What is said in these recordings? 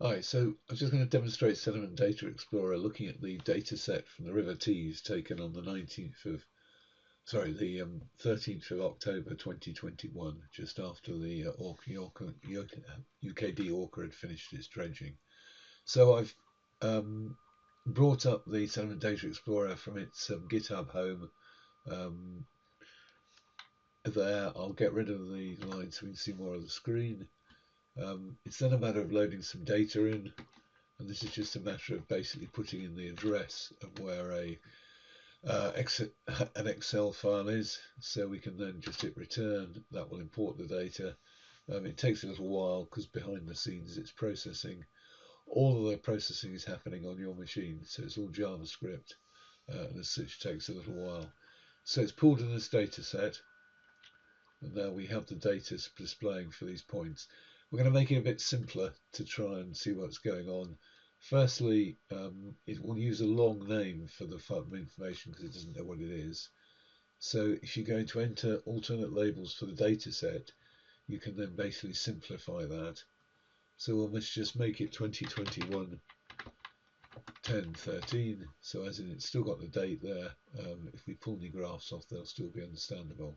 Hi, so I'm just going to demonstrate Sediment Data Explorer looking at the data set from the River Tees taken on the 13th of October 2021, just after the UKD Orca had finished its dredging. So I've brought up the Sediment Data Explorer from its GitHub home um, there. I'll get rid of the line so we can see more of the screen. It's then a matter of loading some data in. And this is just a matter of basically putting in the address of where an Excel file is, so we can then just hit return. That will import the data. It takes a little while because behind the scenes it's processing. All of the processing is happening on your machine, so it's all JavaScript, and as such takes a little while. So it's pulled in this data set, and now we have the data displaying for these points. We're going to make it a bit simpler to try and see what's going on. Firstly, it will use a long name for the information because it doesn't know what it is. So if you're going to enter alternate labels for the data set, you can then basically simplify that. So we'll just make it 2021 1013. So as in it's still got the date there. If we pull any graphs off, they'll still be understandable.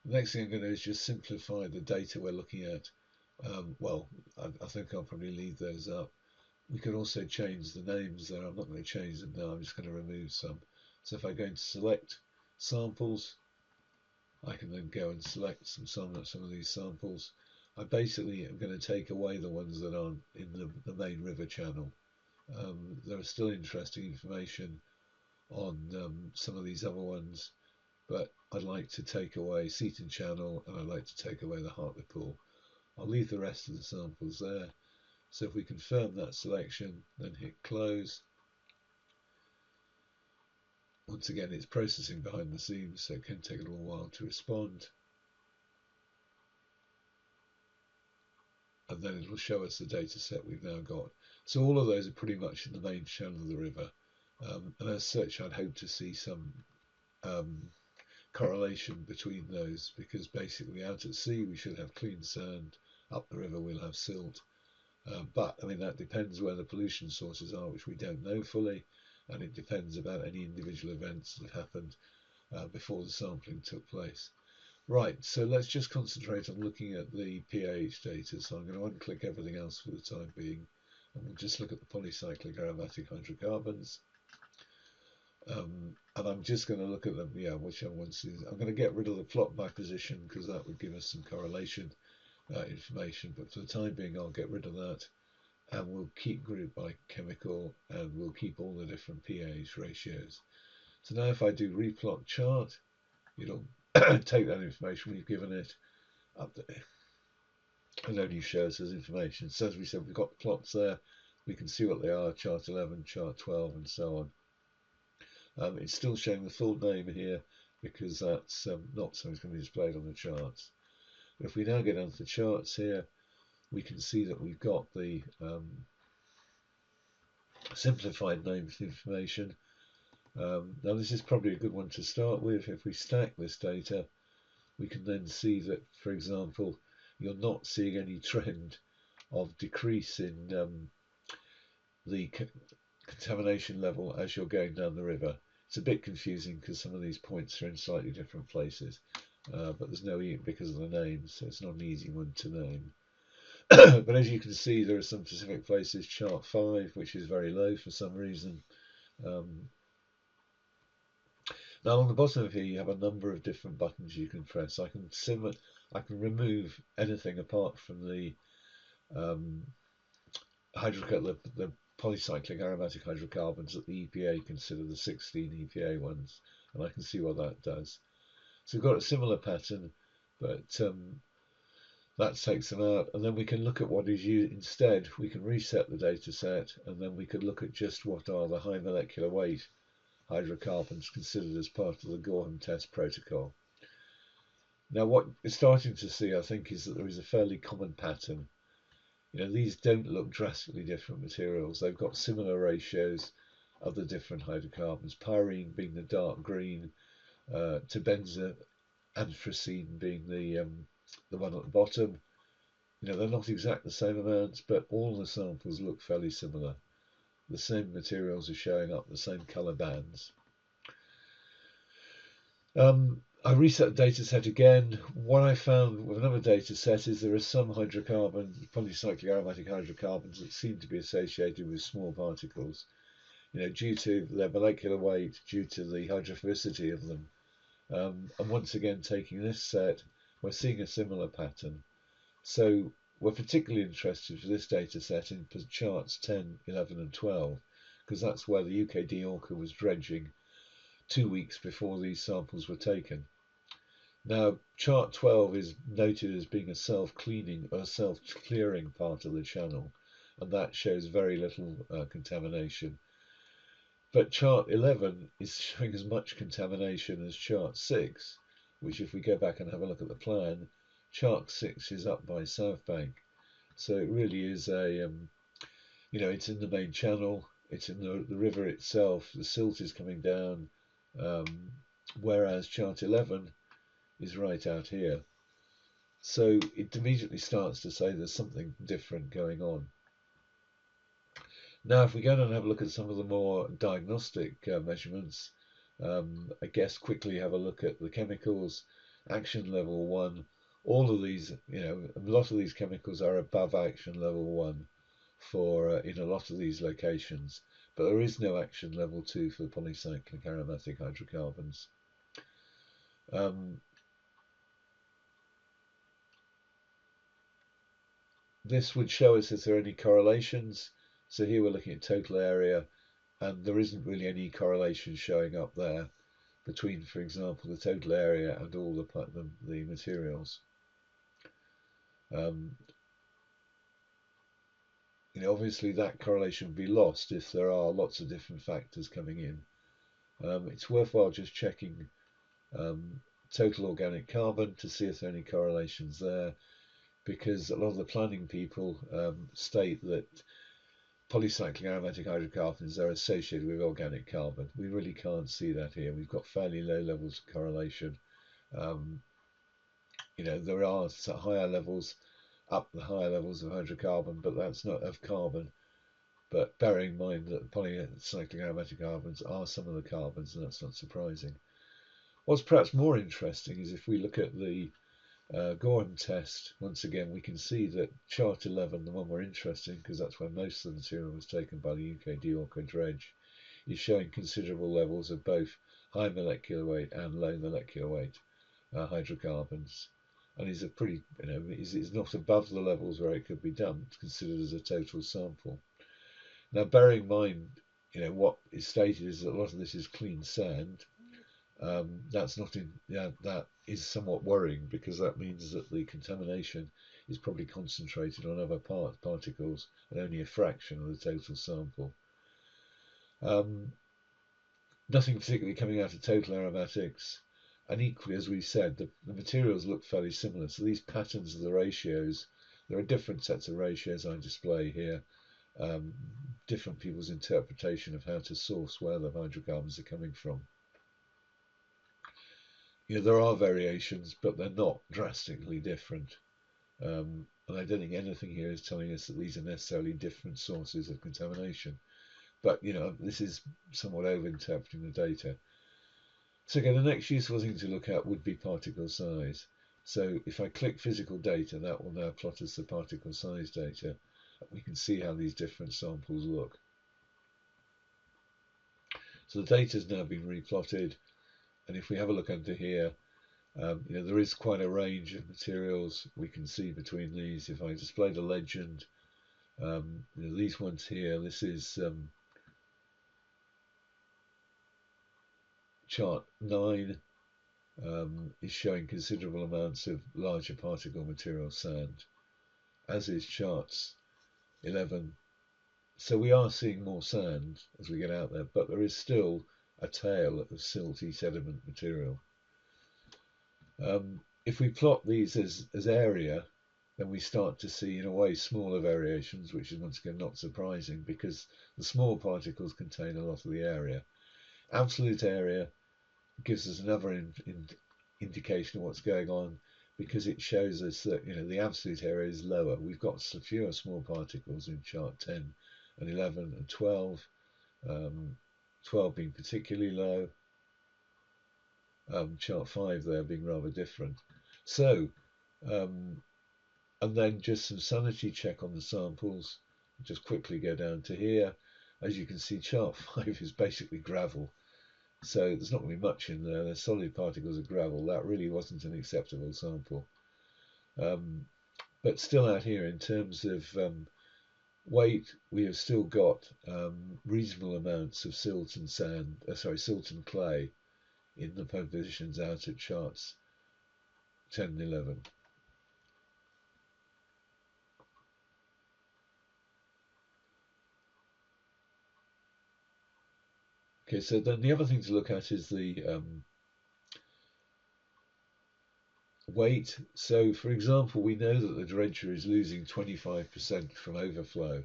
The next thing I'm going to do is just simplify the data we're looking at. I think I'll probably leave those up. We can also change the names there. I'm not going to change them now. I'm just going to remove some. So if I go into select samples, I can then go and select some of these samples. I basically am going to take away the ones that aren't in the main river channel. There is still interesting information on some of these other ones, but I'd like to take away Seaton Channel and I'd like to take away the Hartlepool. I'll leave the rest of the samples there. So if we confirm that selection, then hit close. Once again, it's processing behind the scenes, so it can take a little while to respond. And then it will show us the data set we've now got. So all of those are pretty much in the main channel of the river. And as such, I'd hope to see some correlation between those, because basically out at sea we should have clean sand, up the river we'll have silt. But I mean, that depends where the pollution sources are, which we don't know fully, and it depends about any individual events that happened before the sampling took place. Right, so let's just concentrate on looking at the pH data. So I'm going to unclick everything else for the time being, and we'll just look at the polycyclic aromatic hydrocarbons. And I'm just going to look at them, whichever ones. I'm going to get rid of the plot by position because that would give us some correlation information. But for the time being, I'll get rid of that. And we'll keep group by chemical, and we'll keep all the different pH ratios. So now if I do replot chart, it'll take that information we've given it up there and only shows us information. So as we said, we've got the plots there. We can see what they are, chart 11, chart 12, and so on. It's still showing the full name here because that's not something that's going to be displayed on the charts. But if we now get onto the charts here, we can see that we've got the simplified names information. Now this is probably a good one to start with. If we stack this data, we can then see that, for example, you're not seeing any trend of decrease in the contamination level as you're going down the river. It's a bit confusing because some of these points are in slightly different places, but there's no because of the names, so it's not an easy one to name. But as you can see, there are some specific places, chart 5, which is very low for some reason. Now on the bottom of here, you have a number of different buttons you can press. I can remove anything apart from the the polycyclic aromatic hydrocarbons that the EPA consider the 16 EPA ones, and I can see what that does. So we've got a similar pattern, but that takes them out, and then we can look at what is used instead. We can reset the data set, and then we could look at just what are the high molecular weight hydrocarbons considered as part of the Gorham test protocol. Now, what we're starting to see, I think, is that there is a fairly common pattern. These don't look drastically different materials. They've got similar ratios of the different hydrocarbons, pyrene being the dark green, to benzoanthracene being the one at the bottom, they're not exact the same amounts, but all the samples look fairly similar. The same materials are showing up, the same colour bands. I reset the data set again. What I found with another data set is there are some hydrocarbons, polycyclic aromatic hydrocarbons, that seem to be associated with small particles, due to their molecular weight, due to the hydrophobicity of them. And once again, taking this set, we're seeing a similar pattern. So we're particularly interested for this data set in charts 10, 11 and 12, because that's where the UKD Orca was dredging 2 weeks before these samples were taken. Now, chart 12 is noted as being a self-cleaning or self-clearing part of the channel, and that shows very little contamination. But chart 11 is showing as much contamination as chart 6, which if we go back and have a look at the plan, chart 6 is up by South Bank. So it really is it's in the main channel, it's in the river itself, the silt is coming down, whereas chart 11 is right out here. So it immediately starts to say there's something different going on. Now, if we go and have a look at some of the more diagnostic measurements, I guess quickly have a look at the chemicals, action level 1. All of these, a lot of these chemicals are above action level 1 for in a lot of these locations, but there is no action level 2 for the polycyclic aromatic hydrocarbons. This would show us if there are any correlations. So here we're looking at total area, and there isn't really any correlation showing up there between, for example, the total area and all the materials. Obviously that correlation would be lost if there are lots of different factors coming in. It's worthwhile just checking total organic carbon to see if there are any correlations there, because a lot of the planning people state that polycyclic aromatic hydrocarbons are associated with organic carbon. We really can't see that here. We've got fairly low levels of correlation. There are higher levels, up the higher levels of hydrocarbon, but that's not of carbon. But bearing in mind that polycyclic aromatic carbons are some of the carbons, and that's not surprising. What's perhaps more interesting is if we look at the Gorham test, once again, we can see that chart 11, the one we're interested in, because that's where most of the material was taken by the UKD Orca dredge, is showing considerable levels of both high molecular weight and low molecular weight hydrocarbons. And is a pretty, is not above the levels where it could be dumped, considered as a total sample. Now, bearing in mind, what is stated is that a lot of this is clean sand. That's not in, that is somewhat worrying, because that means that the contamination is probably concentrated on other particles and only a fraction of the total sample. Nothing particularly coming out of total aromatics, and equally, as we said, the materials look fairly similar. So these patterns of the ratios, there are different sets of ratios I display here, different people's interpretation of how to source where the hydrocarbons are coming from. There are variations, but they're not drastically different. And I don't think anything here is telling us that these are necessarily different sources of contamination. But, this is somewhat over-interpreting the data. So again, the next useful thing to look at would be particle size. So if I click physical data, that will now plot us the particle size data. We can see how these different samples look. So the data has now been replotted. And if we have a look under here, there is quite a range of materials we can see between these. If I display the legend, these ones here, this is chart 9 is showing considerable amounts of larger particle material sand, as is charts 11. So we are seeing more sand as we get out there, but there is still a tail of silty sediment material. If we plot these as area, then we start to see, in a way, smaller variations, which is once again not surprising, because the small particles contain a lot of the area. Absolute area gives us another indication of what's going on, because it shows us that the absolute area is lower. We've got fewer small particles in chart 10 and 11 and 12, 12 being particularly low, chart 5 there being rather different. So, and then just some sanity check on the samples. Just quickly go down to here. As you can see, chart 5 is basically gravel. So there's not going to be much in there. There's solid particles of gravel. That really wasn't an acceptable sample. But still out here, in terms of weight, we have still got reasonable amounts of silt and sand, silt and clay in the positions out at charts 10 and 11. Okay, so then the other thing to look at is the weight. So, for example, we know that the dredger is losing 25% from overflow.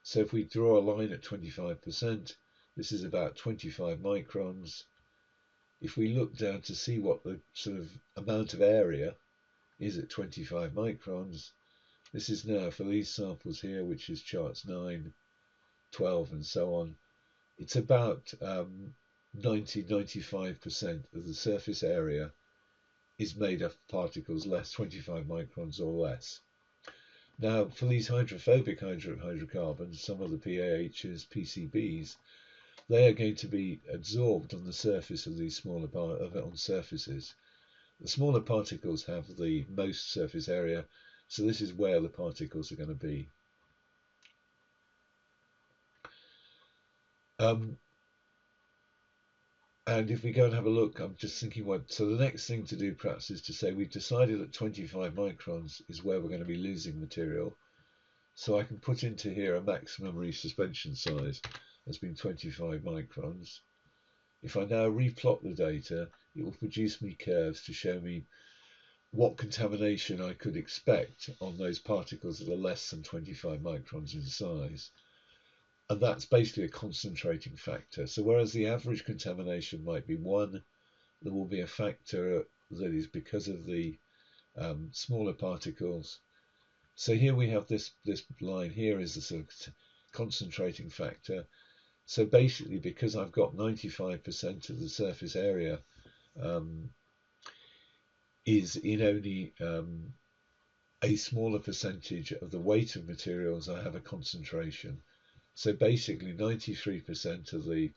So if we draw a line at 25%, this is about 25 microns. If we look down to see what the sort of amount of area is at 25 microns, this is now for these samples here, which is charts 9, 12, and so on. It's about 90–95% of the surface area is made of particles less 25 microns or less. Now, for these hydrophobic hydrocarbons, some of the PAHs, PCBs, they are going to be absorbed on the surface of these smaller on surfaces. The smaller particles have the most surface area, so this is where the particles are going to be. And if we go and have a look, I'm just thinking so the next thing to do perhaps is to say we've decided that 25 microns is where we're going to be losing material. So I can put into here a maximum resuspension size as being 25 microns. If I now replot the data, it will produce me curves to show me what contamination I could expect on those particles that are less than 25 microns in size. And that's basically a concentrating factor. So whereas the average contamination might be 1, there will be a factor that is because of the smaller particles. So here we have this line here is the sort of concentrating factor. So basically, because I've got 95% of the surface area is in only a smaller percentage of the weight of materials, I have a concentration. So basically 93% of the,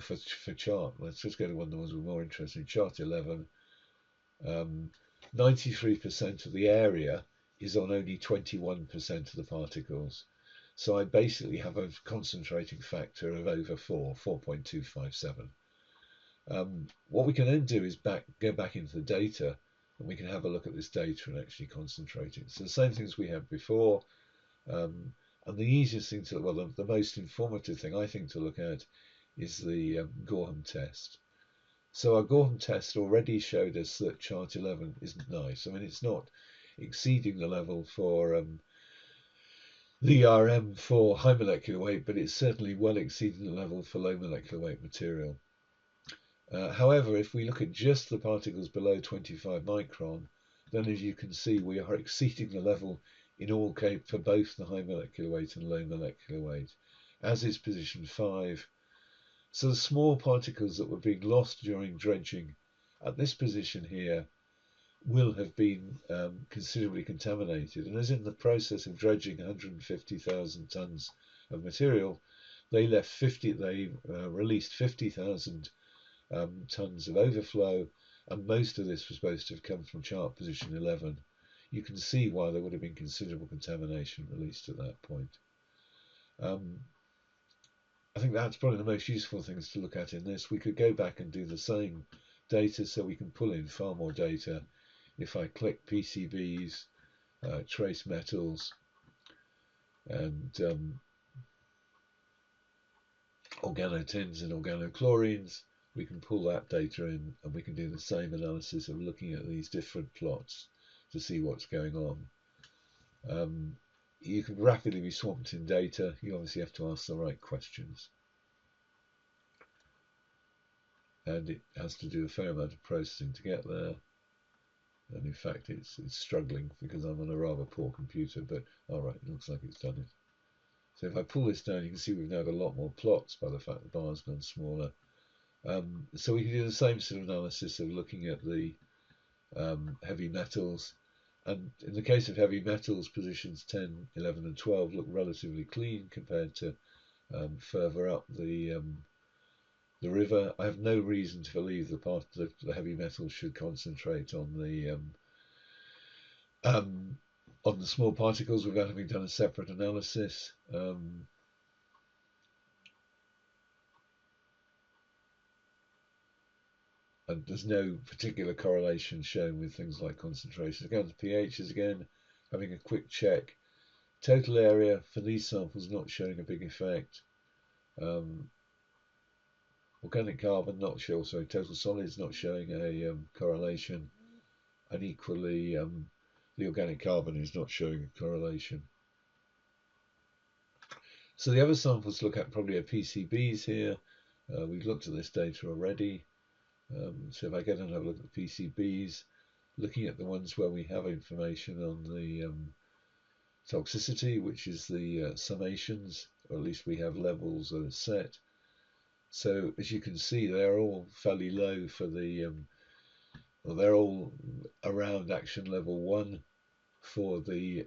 for chart, let's just go to one of the ones we're more interested in, chart 11, 93% of the area is on only 21% of the particles. So I basically have a concentrating factor of over 4.257. What we can then do is go back into the data, and we can have a look at this data and actually concentrate it. So the same things we had before, and the easiest thing to, well, the most informative thing I think to look at is the Gorham test. So our Gorham test already showed us that chart 11 isn't nice. I mean, it's not exceeding the level for the RM for high molecular weight, but it's certainly well exceeding the level for low molecular weight material. However, if we look at just the particles below 25 micron, then as you can see, we are exceeding the level in all cases for both the high molecular weight and low molecular weight, as is position 5. So the small particles that were being lost during dredging at this position here will have been considerably contaminated. And as in the process of dredging 150,000 tons of material, they released 50,000 tons of overflow, and most of this was supposed to have come from chart position 11. You can see why there would have been considerable contamination released at that point. I think that's probably the most useful things to look at in this. We could go back and do the same data, so we can pull in far more data. If I click PCBs, trace metals, and organotins and organochlorines, we can pull that data in, and we can do the same analysis of looking at these different plots to see what's going on. You can rapidly be swamped in data. You obviously have to ask the right questions. And it has to do a fair amount of processing to get there. And in fact, it's struggling because I'm on a rather poor computer. But all right, it looks like it's done it. So if I pull this down, you can see we've now got a lot more plots by the fact the bar's gone smaller. So we can do the same sort of analysis of looking at the heavy metals. And in the case of heavy metals, positions 10, 11 and 12 look relatively clean compared to further up the river. I have no reason to believe the heavy metals should concentrate on the small particles without having done a separate analysis. And there's no particular correlation shown with things like concentration. Again, the pHs again, having a quick check. Total area for these samples not showing a big effect. Organic carbon not sure, so total solids not showing a correlation, and equally the organic carbon is not showing a correlation. So the other samples look at probably are PCBs here. We've looked at this data already. So if I get and have a look at the PCBs, looking at the ones where we have information on the toxicity, which is the summations, or at least we have levels that are set. So as you can see, they're all fairly low for the, well, they're all around action level 1 for the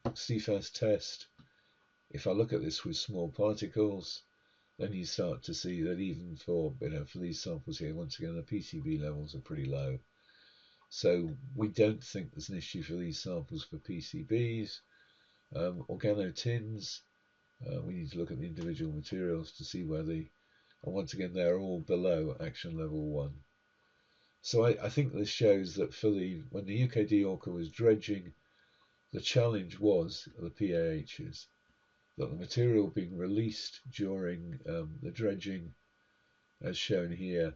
CFAS test. If I look at this with small particles, then you start to see that even for these samples here, once again, the PCB levels are pretty low. So we don't think there's an issue for these samples for PCBs. Organotins, we need to look at the individual materials to see where and once again, they're all below action level 1. So I think this shows that when the UKD Orca was dredging, the challenge was the PAHs, that the material being released during the dredging, as shown here,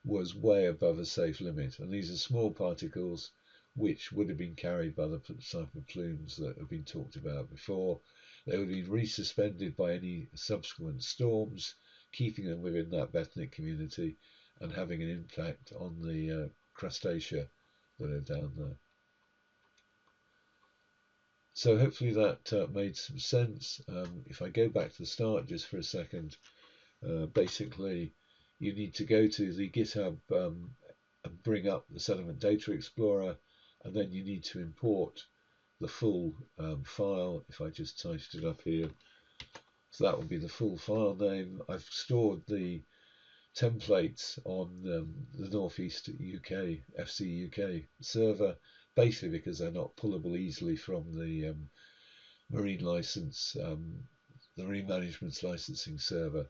was way above a safe limit. And these are small particles which would have been carried by the type of plumes that have been talked about before. They would have been resuspended by any subsequent storms, keeping them within that benthic community and having an impact on the crustacea that are down there. So hopefully that made some sense. If I go back to the start just for a second, basically you need to go to the GitHub and bring up the Sediment Data Explorer, and then you need to import the full file. If I just typed it up here, so that would be the full file name. I've stored the templates on the Northeast UK FC UK server, basically because they're not pullable easily from the marine license, the marine management's licensing server.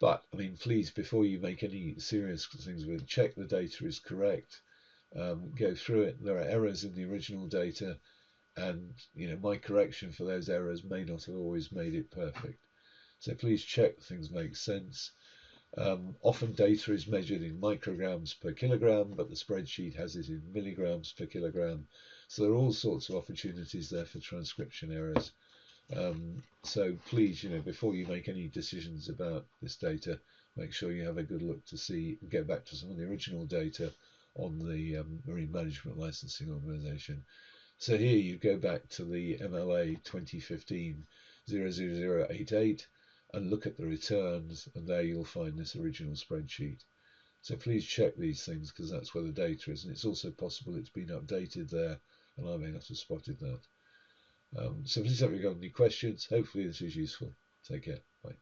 But I mean, please, before you make any serious things with it, check the data is correct. Go through it. There are errors in the original data, and my correction for those errors may not have always made it perfect. So please check things make sense. Often data is measured in micrograms per kilogram, but the spreadsheet has it in milligrams per kilogram. So there are all sorts of opportunities there for transcription errors. So please, before you make any decisions about this data, make sure you have a good look to see, get back to some of the original data on the Marine Management Licensing Organization. So here you go back to the MLA 2015 00088 and look at the returns, and there you'll find this original spreadsheet. So please check these things because that's where the data is, and it's also possible it's been updated there, and I may not have spotted that. So please, have you got any questions? Hopefully this is useful. Take care. Bye.